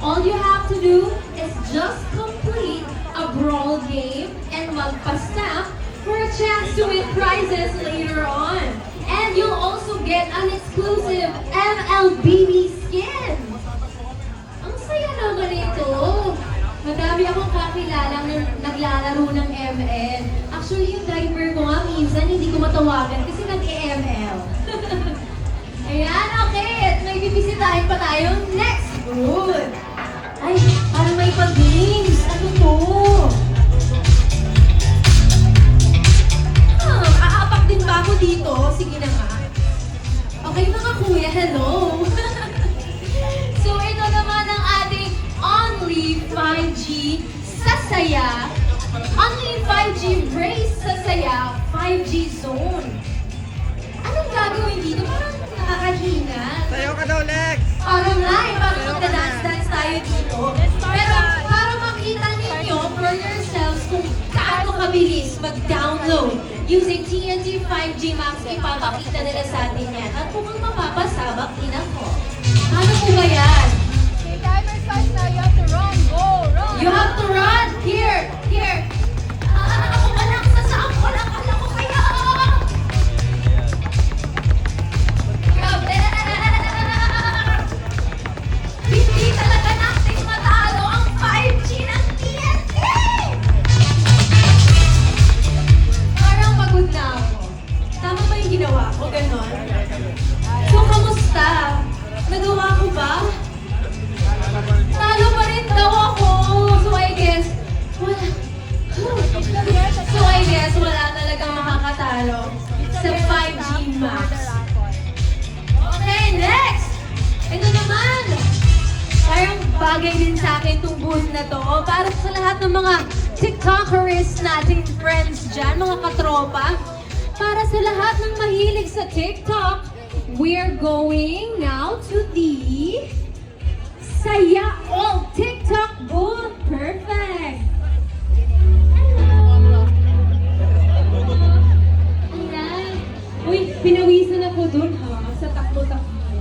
All you have to do is just complete a brawl game and magpa-stamp for a chance to win prizes later on. And you'll also get an exclusive MLBB skin. Ang saya naman ito. Madami akong kakilalang naglalaro ng ML. Actually, yung driver ko nga minsan hindi ko matawagan kasi nag-ML. Ayan, okay. At may bibisitahin pa tayong next booth. Ay, parang may pag-games. Ano to? Aapak din ba ako dito? Sige na nga. Okay mga kuya, hello. So ito naman ang ating Only 5G Sasaya. Only 5G Race Sasaya 5G Zone. Anong gagawin dito? Parang nakakahina. Sayo ka daw, Lex! Parang live, parang magda-dance-dance tayo dito. Pero para makita ninyo for yourselves kung gaano kabilis mag-download using TNT 5G Max, ipapakita nila sa atin yan. At kung mapapasabak, tinan ko. Ano po ba yan? Okay, timer starts now. You have to run. Go, run. You have to run! Here! Here! Ako ka lang! Sasaan ko lang! Alam ko kaya! Grabe! Hindi talaga natin matalo ang 5G ng TNT! Parang pagod na ako. Tama ba yung ginawa ko? Ganon? So, kamusta? Nagawa ko ba? Talo pa rin daw ako. So I guess, wala. So I guess, wala talagang makakatalo sa 5G Max. Okay, next! Ito naman. Parang bagay din sa akin itong booth na to. Para sa lahat ng mga TikTokers nating friends dyan, mga katropa. Para sa lahat ng mahilig sa TikTok, we're going now to the Saya All TikTok booth. Perfect. Ayan. Uy, pinawisan ako dun ha, sa takbo-takbo.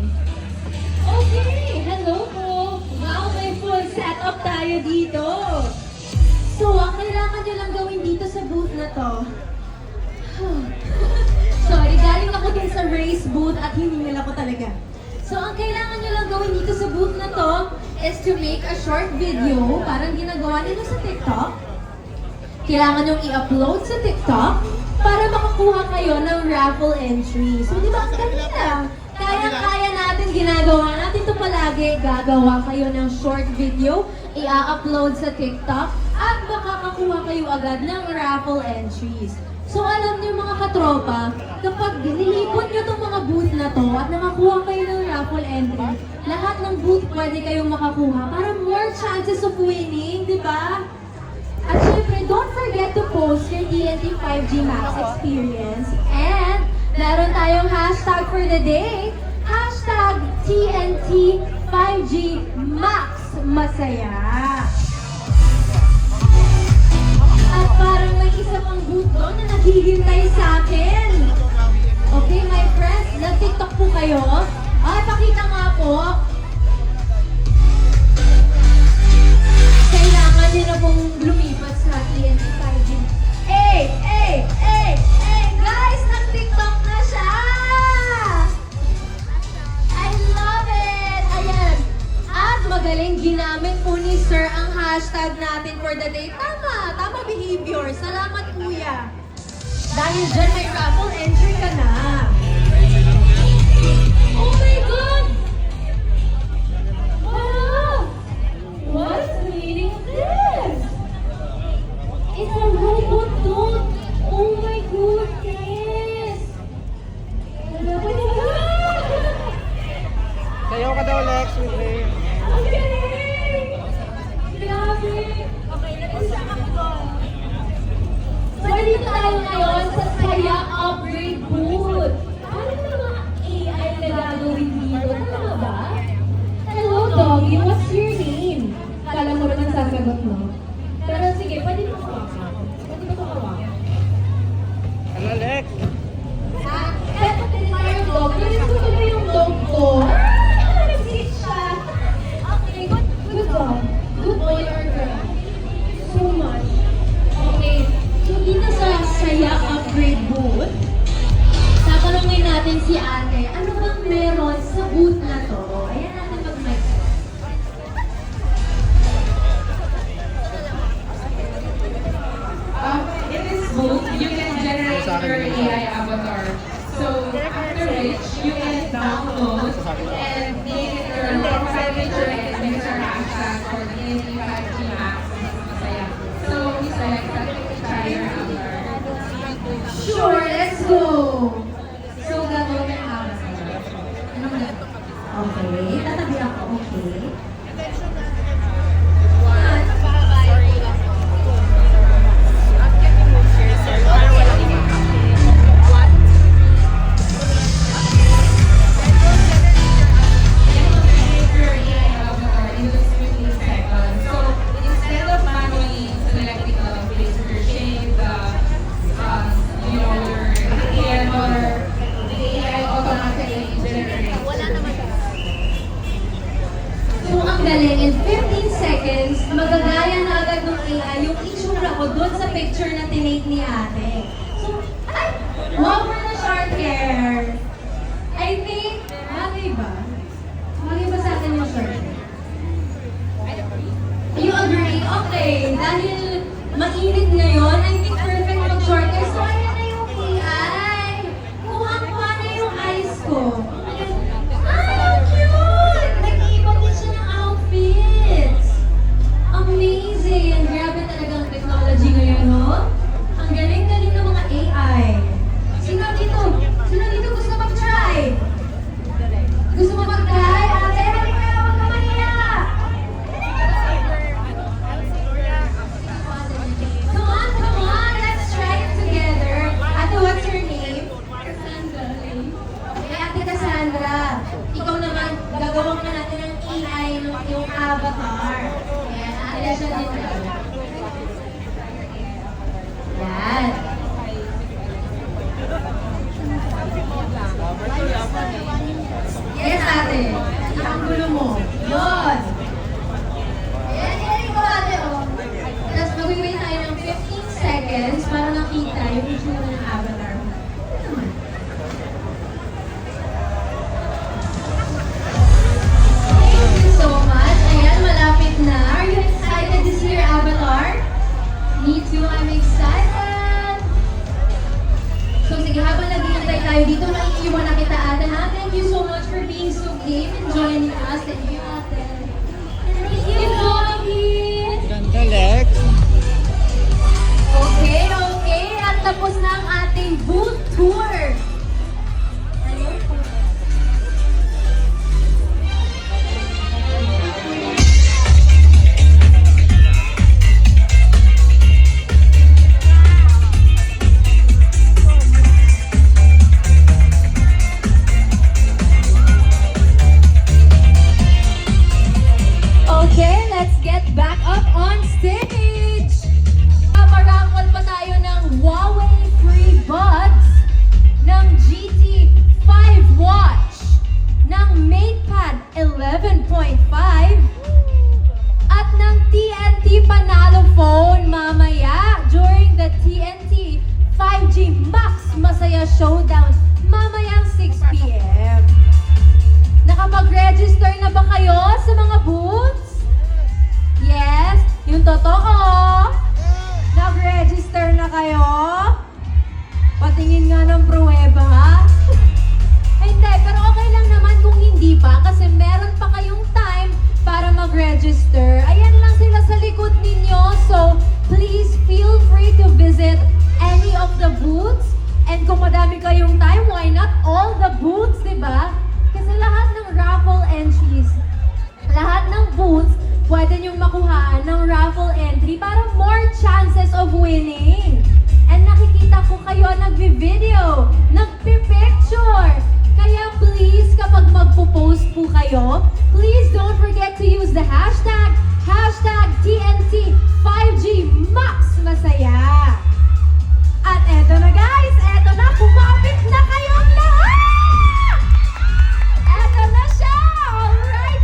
Okay, hello po. Wow, may full setup tayo dito. So, ang kailangan nyo lang gawin dito sa booth na to. Sorry, galing ako dun sa race booth at hiningal ako talaga. So, ang kailangan nyo lang gawin dito sa booth na to is to make a short video, parang ginagawa nila sa TikTok. Kailangan nyo i-upload sa TikTok para makakuha kayo ng raffle entry. So, di ba ang ganda? Kaya-kaya natin, ginagawa natin ito palagi. Gagawa kayo ng short video, i-upload sa TikTok, at makakakuha kayo agad ng raffle entries. So alam niyo mga katropa, kapag nilipon niyo itong mga booth na to at nakakuha kayo ng raffle entry, lahat ng booth pwede kayong makakuha para more chances of winning, di ba? At syempre, don't forget to post your TNT 5G Max experience. And meron tayong hashtag for the day, hashtag TNT 5G Max Masaya. At parang may isa pang booth doon na naghihintay sa akin. Okay, my friends, nag-TikTok po kayo. Ay, pakita nga po. Kailangan nyo na pong lumipat sa TNT 5G. Guys, nag-TikTok na siya! I love it! Ayan. At magaling ginamit po ni Sir ang hashtag natin for the day. Tama behavior. Salamat, kuya. Dahil dyan may raffle entry ka na. Oh my God! Wow! What is the meaning of this? It's a robot dog. Oh my goodness! Sayo ka daw, Lex! Uli. Ang galing! Grabe! Okay, let's go. So, dito tayo ngayon sa Saya Upgrade Booth. Ano na mga AI na gagawin dito? Tama ba? Hello, doggy. What's your name? Kala mo naman sasagot mo. Pero sige, pwede mo hawakan. Pwede mo hawakan. Ano, Lex? Ha? Eto, tayo dog. Gusto ko ba yung dog ko? Nag-sit siya. Okay, good dog. booth. Tatanungin natin si ate, ano bang meron sa booth na to? Ayan natin mag-mic. In this booth, you can generate your AI avatar. So after which, you can download and name it your profile picture and use your hashtag for the TNT5G Max. Masaya. So we select that try your avatar. Sure, let's go! So, gagawin ng avatar. Anong gagawin? Okay, tatabi ako, okay. Your AI avatar in just 15 seconds. So instead of manually selecting the place of your shape, your AI color, the AI automatically generates. So, ang galing, in 15 seconds, magagaya na agad ng AI yung itsura ko doon sa picture na tinake ni ate. So, ay! Wow, for the short hair! I think, bagay ba? Bagay ba sa atin yung short hair? You agree? Okay, dahil mainit ngayon, I think perfect mag-short hair. So, ayan na yung AI! Kuha na yung eyes ko. Ay, ang cute! Nag-iiba din siya ng outfits. Amazing! Grabe talaga ang technology ngayon, no? Ang galing-galing ng mga AI. Sino dito? Sino dito gusto mag-try? Gusto mo mag-try? Ate, hindi kaya huwag ka mahiya! Come on, let's try it together. Ate, what's your name? Cassandra. Okay, Ate Cassandra. Ikaw naman, gagawin na natin ng AI yung avatar. Ayan, ate siya din. Yan. Yes, ate. Ang gulo mo. Yun. Yan, ikaw ate, oh. Tapos mag-wait tayo ng 15 seconds para makita yung itsura ng avatar mo. Ano naman? Thank you so much. Ayan, malapit na. Are you excited to see your avatar? Me too, I'm excited. So sige, habang naghihintay tayo dito, maiiwan na kita ate ha. Thank you so much for being so game and joining us. Thank you ate. Thank you, Doggy. Ganda, Lex. Okay. At tapos na ang ating booth tour. Okay, let's get back up on stage! Marangol pa tayo ng Huawei Free Buds, ng GT 5 Watch, ng MatePad 11.5, at ng TNT Panalo Phone mamaya during the TNT 5G Max Masaya Showdown mamayang 6 p.m. Nakapag-register na ba kayo sa mga booths? Yes? Yung totoo? Nag-register na kayo? Patingin nga ng pruweba, ha? Hindi, pero okay lang naman kung hindi pa kasi meron pa kayong time para mag-register. Ayan lang sila sa likod ninyo. So, please feel free to visit